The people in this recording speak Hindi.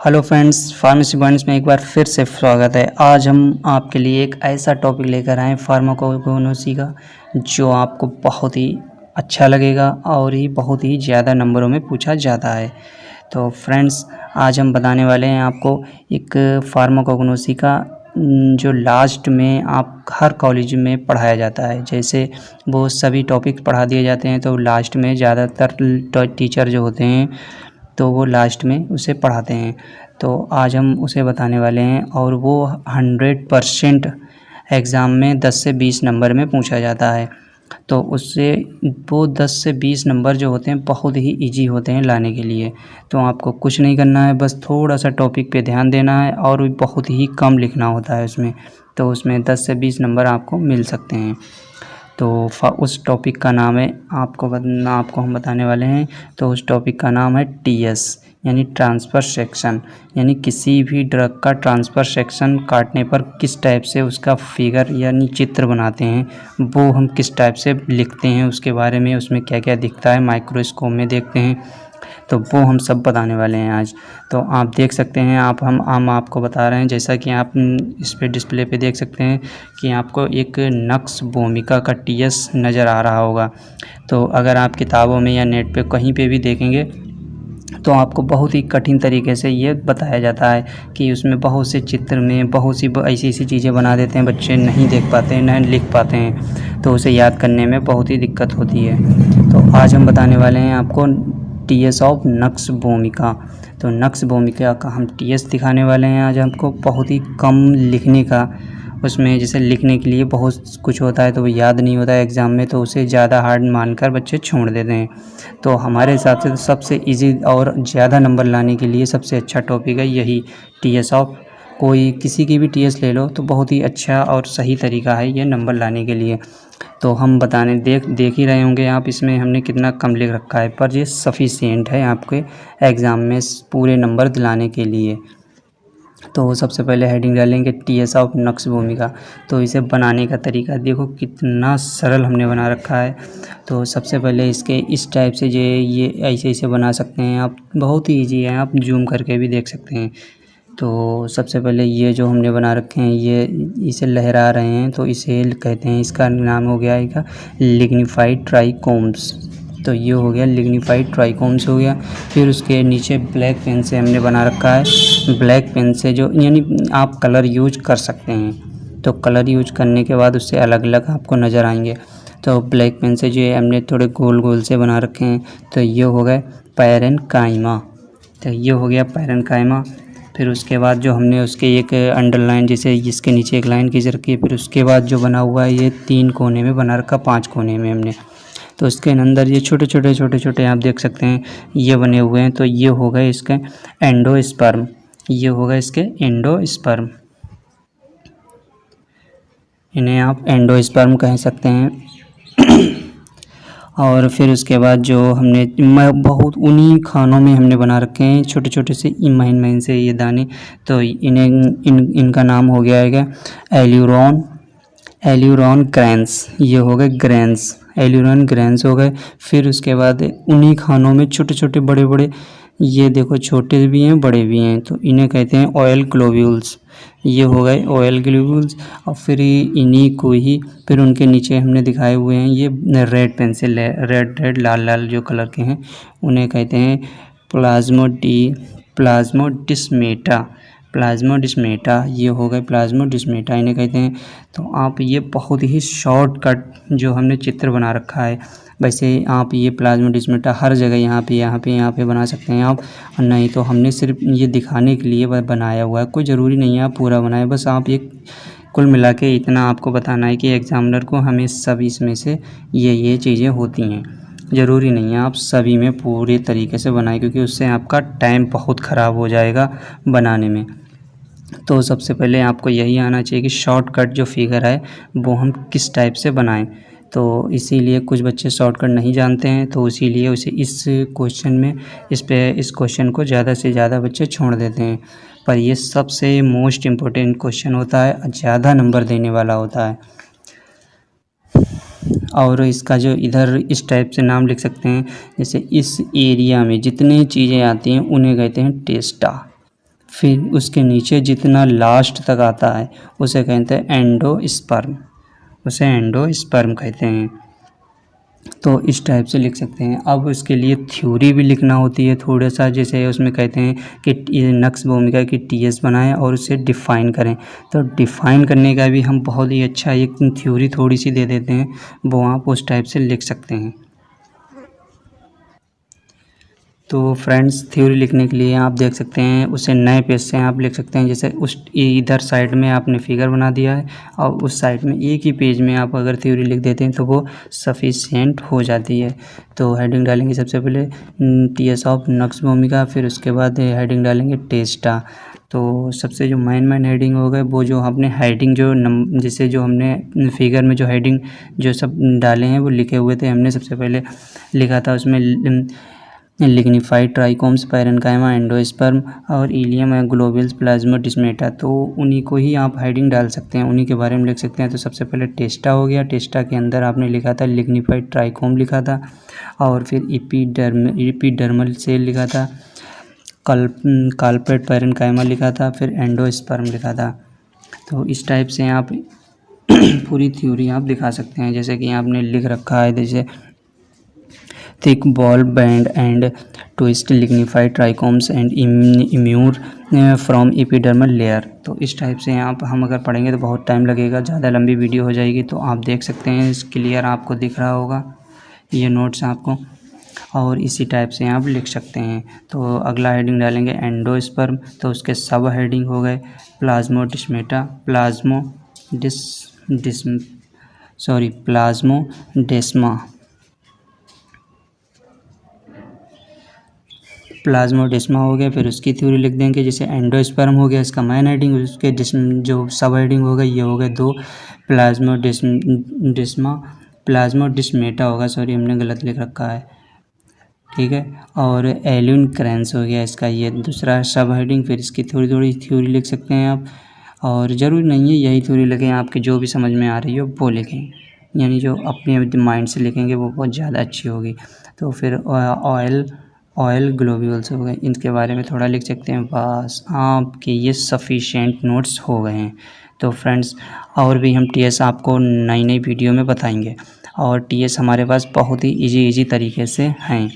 हेलो फ्रेंड्स, फार्मेसी पॉइंट्स में एक बार फिर से स्वागत है। आज हम आपके लिए एक ऐसा टॉपिक लेकर आए फार्माकोगनोसी का, जो आपको बहुत ही अच्छा लगेगा और ही बहुत ही ज़्यादा नंबरों में पूछा जाता है। तो फ्रेंड्स, आज हम बताने वाले हैं आपको एक फार्माकोगनोसी का जो लास्ट में आप हर कॉलेज में पढ़ाया जाता है। जैसे वो सभी टॉपिक पढ़ा दिए जाते हैं तो लास्ट में ज़्यादातर टीचर जो होते हैं तो वो लास्ट में उसे पढ़ाते हैं। तो आज हम उसे बताने वाले हैं और वो 100% एग्ज़ाम में 10 से 20 नंबर में पूछा जाता है। तो उससे वो 10 से 20 नंबर जो होते हैं बहुत ही इजी होते हैं लाने के लिए। तो आपको कुछ नहीं करना है, बस थोड़ा सा टॉपिक पे ध्यान देना है और बहुत ही कम लिखना होता है उसमें। तो उसमें 10 से 20 नंबर आपको मिल सकते हैं। तो उस टॉपिक का नाम है, आपको हम बताने वाले हैं। तो उस टॉपिक का नाम है टीएस, यानी ट्रांसफ़र सेक्शन। यानी किसी भी ड्रग का ट्रांसफ़र सेक्शन काटने पर किस टाइप से उसका फिगर यानी चित्र बनाते हैं, वो हम किस टाइप से लिखते हैं उसके बारे में, उसमें क्या क्या दिखता है माइक्रोस्कोप में देखते हैं, तो वो हम सब बताने वाले हैं आज। तो आप देख सकते हैं, हम आपको बता रहे हैं, जैसा कि आप इस पे डिस्प्ले पे देख सकते हैं कि आपको एक नक्श भूमिका का टीएस नज़र आ रहा होगा। तो अगर आप किताबों में या नेट पे कहीं पे भी देखेंगे तो आपको बहुत ही कठिन तरीके से ये बताया जाता है कि उसमें बहुत से चित्र में बहुत सी ऐसी चीज़ें बना देते हैं, बच्चे नहीं देख पाते हैं, नहीं लिख पाते हैं, तो उसे याद करने में बहुत ही दिक्कत होती है। तो आज हम बताने वाले हैं आपको टीएस ऑफ नक्श भूमिका। तो नक्श भूमिका का हम टीएस दिखाने वाले हैं आज हमको। बहुत ही कम लिखने का, उसमें जैसे लिखने के लिए बहुत कुछ होता है तो वो याद नहीं होता है एग्ज़ाम में, तो उसे ज़्यादा हार्ड मानकर बच्चे छोड़ देते हैं। तो हमारे हिसाब से तो सबसे इजी और ज़्यादा नंबर लाने के लिए सबसे अच्छा टॉपिक है यही टीएस ऑफ। कोई किसी की भी टीएस ले लो तो बहुत ही अच्छा और सही तरीका है ये नंबर लाने के लिए। तो हम देख ही रहे होंगे आप, इसमें हमने कितना कम लिख रखा है, पर ये सफिशिएंट है आपके एग्ज़ाम में पूरे नंबर दिलाने के लिए। तो सबसे पहले हेडिंग डालेंगे टीएस ऑफ नक्श भूमिका। तो इसे बनाने का तरीका देखो कितना सरल हमने बना रखा है। तो सबसे पहले इसके इस टाइप से ये ऐसे बना सकते हैं आप, बहुत ही ईजी है, आप जूम करके भी देख सकते हैं। तो सबसे पहले ये जो हमने बना रखे हैं ये इसे लहरा रहे हैं तो इसे कहते हैं, इसका नाम हो गया इसका लिग्निफाइड ट्राइकोम्स। तो ये हो गया लिग्निफाइड ट्राइकोम्स हो गया। फिर उसके नीचे ब्लैक पेन से हमने बना रखा है, ब्लैक पेन से जो यानी आप कलर यूज कर सकते हैं, तो कलर यूज करने के बाद उससे अलग अलग आपको नज़र आएंगे। तो ब्लैक पेन से जो हमने थोड़े गोल गोल से बना रखे हैं, तो ये हो गए पैरेन्काइमा। तो ये हो गया पैरेन्काइमा। फिर उसके बाद जो हमने उसके एक अंडरलाइन जैसे इसके नीचे एक लाइन खींच रखी है, फिर उसके बाद जो बना हुआ है ये 3 कोने में बना रखा, 5 कोने में हमने। तो इसके अंदर ये छोटे छोटे आप देख सकते हैं ये बने हुए हैं। तो ये हो गए इसके एंडोस्पर्म, ये हो गए इसके एंडोस्पर्म, इन्हें आप एंडोस्पर्म कह सकते हैं। और फिर उसके बाद जो हमने बहुत उन्हीं खानों में हमने बना रखे हैं छोटे छोटे से महीन से ये दाने। तो इनका नाम हो गया है एल्यूरोन ग्रैंस। ये हो गए ग्रैंस, एल्यूरोन ग्रैंस हो गए। फिर उसके बाद उन्हीं खानों में छोटे छोटे बड़े बड़े, ये देखो छोटे भी हैं बड़े भी हैं, तो इन्हें कहते हैं ऑयल ग्लोब्यूल्स। ये हो गए ऑयल ग्लोब्यूल्स। और फिर इन्हीं को ही फिर उनके नीचे हमने दिखाए हुए हैं ये रेड पेंसिल है, रेड लाल जो कलर के हैं उन्हें कहते हैं प्लाज्मोडिस्मेटा। ये हो गए प्लाज्मोडिस्मेटा, इन्हें कहते हैं। तो आप ये बहुत ही शॉर्टकट जो हमने चित्र बना रखा है, वैसे आप ये प्लाज्मोडिस्मेटा हर जगह यहाँ पे बना सकते हैं आप। नहीं तो हमने सिर्फ ये दिखाने के लिए बनाया हुआ है, कोई ज़रूरी नहीं है आप पूरा बनाएं, बस आप ये कुल मिला के इतना आपको बताना है कि एग्ज़ामिनर को हमें सभी इसमें से ये चीज़ें होती हैं। ज़रूरी नहीं है आप सभी में पूरे तरीके से बनाएं, क्योंकि उससे आपका टाइम बहुत ख़राब हो जाएगा बनाने में। तो सबसे पहले आपको यही आना चाहिए कि शॉर्टकट जो फिगर है वो हम किस टाइप से बनाएं। तो इसीलिए कुछ बच्चे शॉर्टकट नहीं जानते हैं, तो इसीलिए उसे इस क्वेश्चन में इस क्वेश्चन को ज़्यादा से ज़्यादा बच्चे छोड़ देते हैं। पर ये सबसे मोस्ट इम्पोर्टेंट क्वेश्चन होता है, ज़्यादा नंबर देने वाला होता है। और इसका जो इधर इस टाइप से नाम लिख सकते हैं, जैसे इस एरिया में जितनी चीज़ें आती हैं उन्हें कहते हैं टेस्टा। फिर उसके नीचे जितना लास्ट तक आता है उसे कहते हैं एंडोस्पर्म, उसे एंडोस्पर्म कहते हैं। तो इस टाइप से लिख सकते हैं। अब उसके लिए थ्योरी भी लिखना होती है थोड़ा सा, जैसे उसमें कहते हैं कि ये नक्स भूमिका की टीएस बनाएं और उसे डिफ़ाइन करें। तो डिफ़ाइन करने का भी हम बहुत ही अच्छा एक थ्योरी थोड़ी सी दे देते हैं, वो आप उस टाइप से लिख सकते हैं। तो फ्रेंड्स थ्योरी लिखने के लिए आप देख सकते हैं उसे नए पेज से आप लिख सकते हैं। जैसे उस इधर साइड में आपने फिगर बना दिया है और उस साइड में एक ही पेज में आप अगर थ्योरी लिख देते हैं तो वो सफिशिएंट हो जाती है। तो हेडिंग डालेंगे सबसे पहले टीएस ऑफ नक्स भूमिका, फिर उसके बाद हेडिंग डालेंगे टेस्टा। तो सबसे जो मेन हेडिंग हो गए वो जो हमने हेडिंग जो जिसे जो हमने फिगर में जो हेडिंग जो सब डाले हैं वो लिखे हुए थे, हमने सबसे पहले लिखा था उसमें लिग्निफाइड ट्राइकोम्स, पैरेन्काइमा, एंडोस्पर्म और इलियम ग्लोबुलस प्लाज्मोडिस्मेटा। तो उन्हीं को ही आप हेडिंग डाल सकते हैं, उन्हीं के बारे में लिख सकते हैं। तो सबसे पहले टेस्टा हो गया, टेस्टा के अंदर आपने लिखा था लिग्निफाइड ट्राइकोम लिखा था, और फिर एपिडर्मल सेल लिखा था, कार्पेट पैरेन्काइमा लिखा था, फिर एंडोस्पर्म लिखा था। तो इस टाइप से आप पूरी थ्योरी आप दिखा सकते हैं। जैसे कि आपने लिख रखा है, जैसे thick ball band and twist lignified trichomes and immure from epidermal layer. तो इस टाइप से आप हम अगर पढ़ेंगे तो बहुत टाइम लगेगा, ज़्यादा लंबी वीडियो हो जाएगी। तो आप देख सकते हैं क्लियर आपको दिख रहा होगा ये नोट्स आपको, और इसी टाइप से आप लिख सकते हैं। तो अगला हेडिंग डालेंगे एंडोस्पर्म, तो उसके सब हेडिंग हो गए प्लाज्मोडिस्मेटा, प्लाज्मोडेस्मा हो गया। फिर उसकी थ्योरी लिख देंगे। जैसे एंडोस्पर्म हो गया इसका मेन हेडिंग, उसके जो सब हेडिंग हो गए ये हो गए दो, प्लाज्मोडिस्मेटा होगा, सॉरी हमने गलत लिख रखा है, ठीक है। और एल्यून क्रैंस हो गया इसका ये दूसरा सब हेडिंग। फिर इसकी थोड़ी थ्योरी लिख सकते हैं आप, और ज़रूरी नहीं है यही थ्योरी लिखें, आपकी जो भी समझ में आ रही हो वो लिखें, यानी जो अपने माइंड से लिखेंगे वो बहुत ज़्यादा अच्छी होगी। तो फिर ऑयल ग्लोब्यूल्स हो गए, इनके बारे में थोड़ा लिख सकते हैं। बस आपके ये सफिशिएंट नोट्स हो गए हैं। तो फ्रेंड्स और भी हम टीएस आपको नई वीडियो में बताएंगे, और टीएस हमारे पास बहुत ही इजी तरीके से हैं।